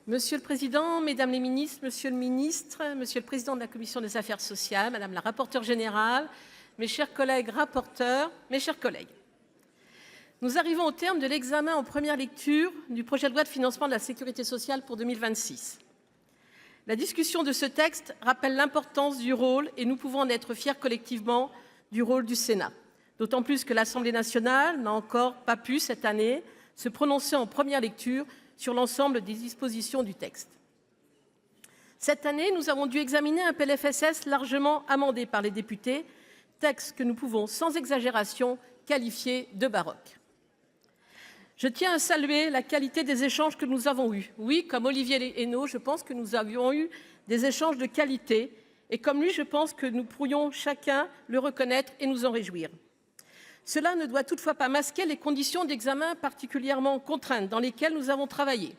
Monsieur le Président, Mesdames les ministres, Monsieur le Ministre, Monsieur le Président de la Commission des Affaires sociales, Madame la rapporteure générale, mes chers collègues rapporteurs, mes chers collègues. Nous arrivons au terme de l'examen en première lecture du projet de loi de financement de la sécurité sociale pour 2026. La discussion de ce texte rappelle l'importance du rôle, et nous pouvons en être fiers collectivement, du rôle du Sénat. D'autant plus que l'Assemblée nationale n'a encore pas pu, cette année, se prononcer en première lecture sur l'ensemble des dispositions du texte. Cette année, nous avons dû examiner un PLFSS largement amendé par les députés, texte que nous pouvons sans exagération qualifier de baroque. Je tiens à saluer la qualité des échanges que nous avons eus. Oui, comme Olivier Henno, je pense que nous avions eu des échanges de qualité, et comme lui, je pense que nous pourrions chacun le reconnaître et nous en réjouir. Cela ne doit toutefois pas masquer les conditions d'examen particulièrement contraintes dans lesquelles nous avons travaillé.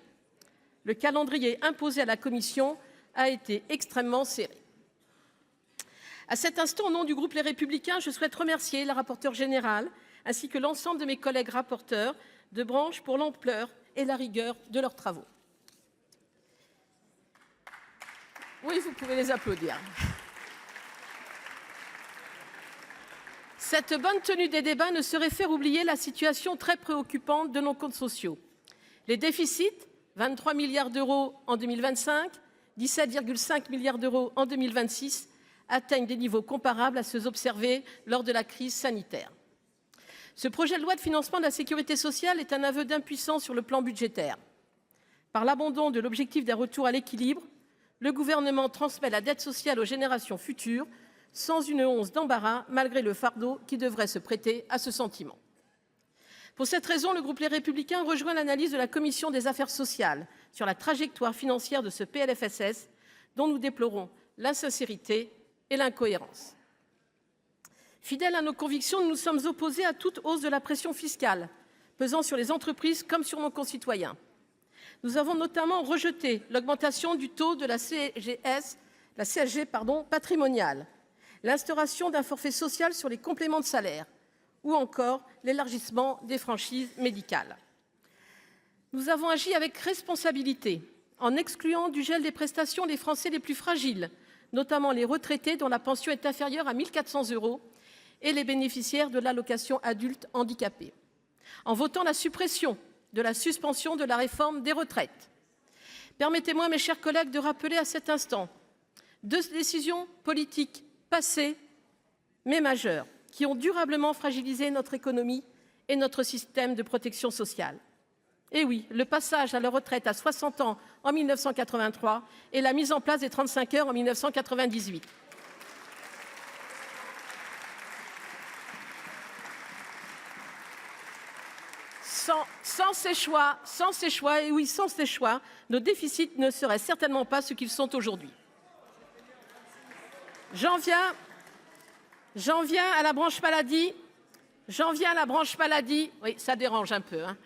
Le calendrier imposé à la Commission a été extrêmement serré. À cet instant, au nom du groupe Les Républicains, je souhaite remercier la rapporteure générale ainsi que l'ensemble de mes collègues rapporteurs de branche pour l'ampleur et la rigueur de leurs travaux. Oui, vous pouvez les applaudir. Cette bonne tenue des débats ne saurait faire oublier la situation très préoccupante de nos comptes sociaux. Les déficits, 23 milliards d'euros en 2025, 17,5 milliards d'euros en 2026, atteignent des niveaux comparables à ceux observés lors de la crise sanitaire. Ce projet de loi de financement de la sécurité sociale est un aveu d'impuissance sur le plan budgétaire. Par l'abandon de l'objectif d'un retour à l'équilibre, le gouvernement transmet la dette sociale aux générations futures, sans une once d'embarras, malgré le fardeau qui devrait se prêter à ce sentiment. Pour cette raison, le groupe Les Républicains rejoint l'analyse de la Commission des affaires sociales sur la trajectoire financière de ce PLFSS, dont nous déplorons l'insincérité et l'incohérence. Fidèles à nos convictions, nous nous sommes opposés à toute hausse de la pression fiscale, pesant sur les entreprises comme sur nos concitoyens. Nous avons notamment rejeté l'augmentation du taux de la CSG patrimoniale, l'instauration d'un forfait social sur les compléments de salaire ou encore l'élargissement des franchises médicales. Nous avons agi avec responsabilité en excluant du gel des prestations les Français les plus fragiles, notamment les retraités dont la pension est inférieure à 1 400 € et les bénéficiaires de l'allocation adulte handicapé, en votant la suppression de la suspension de la réforme des retraites. Permettez-moi, mes chers collègues, de rappeler à cet instant deux décisions politiques passées, mais majeures, qui ont durablement fragilisé notre économie et notre système de protection sociale. Et oui, le passage à la retraite à 60 ans en 1983 et la mise en place des 35 heures en 1998. Sans ces choix, et oui, sans ces choix, nos déficits ne seraient certainement pas ce qu'ils sont aujourd'hui. J'en viens à la branche maladie. Oui, ça dérange un peu. Hein.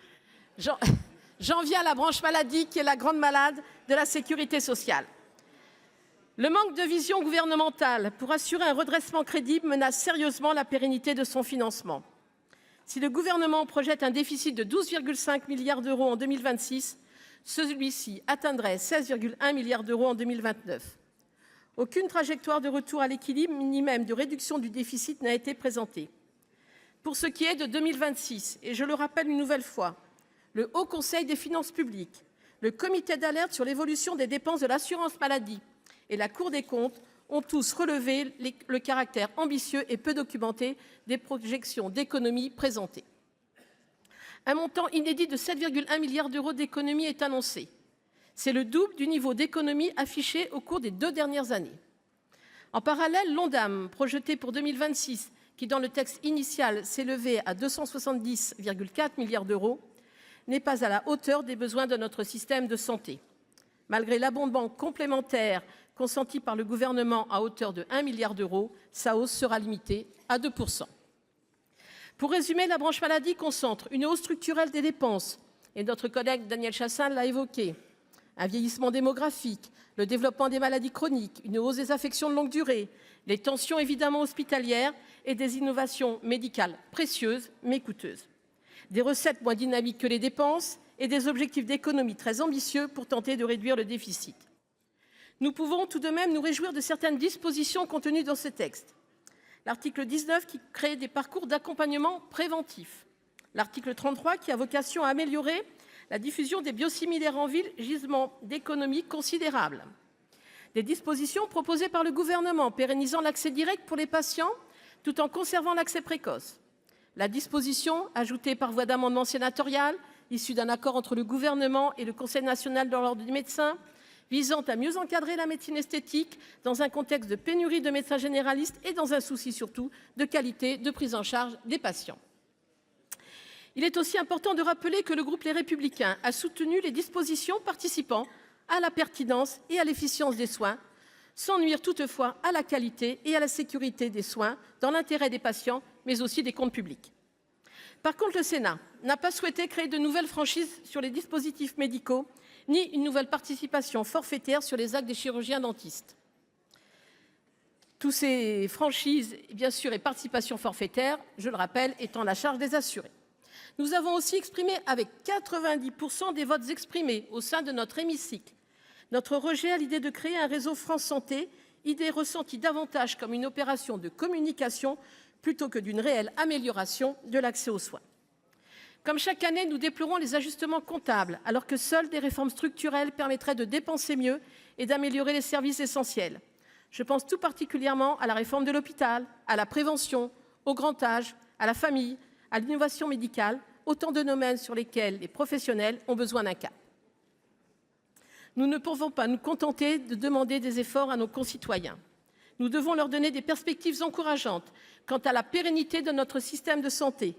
J'en viens à la branche maladie qui est la grande malade de la sécurité sociale. Le manque de vision gouvernementale pour assurer un redressement crédible menace sérieusement la pérennité de son financement. Si le gouvernement projette un déficit de 12,5 milliards d'euros en 2026, celui-ci atteindrait 16,1 milliards d'euros en 2029. Aucune trajectoire de retour à l'équilibre, ni même de réduction du déficit n'a été présentée. Pour ce qui est de 2026, et je le rappelle une nouvelle fois, le Haut Conseil des finances publiques, le Comité d'alerte sur l'évolution des dépenses de l'assurance maladie et la Cour des comptes ont tous relevé le caractère ambitieux et peu documenté des projections d'économies présentées. Un montant inédit de 7,1 milliards d'euros d'économies est annoncé. C'est le double du niveau d'économie affiché au cours des 2 dernières années. En parallèle, l'Ondam, projeté pour 2026, qui dans le texte initial s'élevait à 270,4 milliards d'euros, n'est pas à la hauteur des besoins de notre système de santé. Malgré l'abondement complémentaire consenti par le gouvernement à hauteur de 1 milliard d'euros, sa hausse sera limitée à 2 %. Pour résumer, la branche maladie concentre une hausse structurelle des dépenses, et notre collègue Daniel Chassaing l'a évoqué, un vieillissement démographique, le développement des maladies chroniques, une hausse des affections de longue durée, les tensions évidemment hospitalières et des innovations médicales précieuses mais coûteuses. Des recettes moins dynamiques que les dépenses et des objectifs d'économie très ambitieux pour tenter de réduire le déficit. Nous pouvons tout de même nous réjouir de certaines dispositions contenues dans ce texte. L'article 19 qui crée des parcours d'accompagnement préventif. L'article 33 qui a vocation à améliorer la diffusion des biosimilaires en ville, gisement d'économie considérable. Des dispositions proposées par le gouvernement pérennisant l'accès direct pour les patients tout en conservant l'accès précoce. La disposition, ajoutée par voie d'amendement sénatorial, issue d'un accord entre le gouvernement et le Conseil national de l'ordre des médecins, visant à mieux encadrer la médecine esthétique dans un contexte de pénurie de médecins généralistes et dans un souci surtout de qualité de prise en charge des patients. Il est aussi important de rappeler que le groupe Les Républicains a soutenu les dispositions participant à la pertinence et à l'efficience des soins, sans nuire toutefois à la qualité et à la sécurité des soins, dans l'intérêt des patients, mais aussi des comptes publics. Par contre, le Sénat n'a pas souhaité créer de nouvelles franchises sur les dispositifs médicaux, ni une nouvelle participation forfaitaire sur les actes des chirurgiens-dentistes. Tous ces franchises, bien sûr, et participations forfaitaires, je le rappelle, étant à la charge des assurés. Nous avons aussi exprimé, avec 90% des votes exprimés au sein de notre hémicycle, notre rejet à l'idée de créer un réseau France Santé, idée ressentie davantage comme une opération de communication plutôt que d'une réelle amélioration de l'accès aux soins. Comme chaque année, nous déplorons les ajustements comptables, alors que seules des réformes structurelles permettraient de dépenser mieux et d'améliorer les services essentiels. Je pense tout particulièrement à la réforme de l'hôpital, à la prévention, au grand âge, à la famille, à l'innovation médicale, autant de domaines sur lesquels les professionnels ont besoin d'un cap. Nous ne pouvons pas nous contenter de demander des efforts à nos concitoyens. Nous devons leur donner des perspectives encourageantes quant à la pérennité de notre système de santé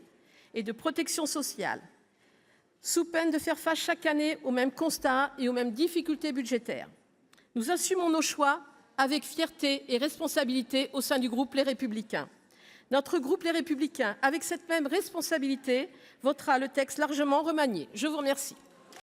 et de protection sociale, sous peine de faire face chaque année aux mêmes constats et aux mêmes difficultés budgétaires. Nous assumons nos choix avec fierté et responsabilité au sein du groupe Les Républicains. Notre groupe Les Républicains, avec cette même responsabilité, votera le texte largement remanié. Je vous remercie.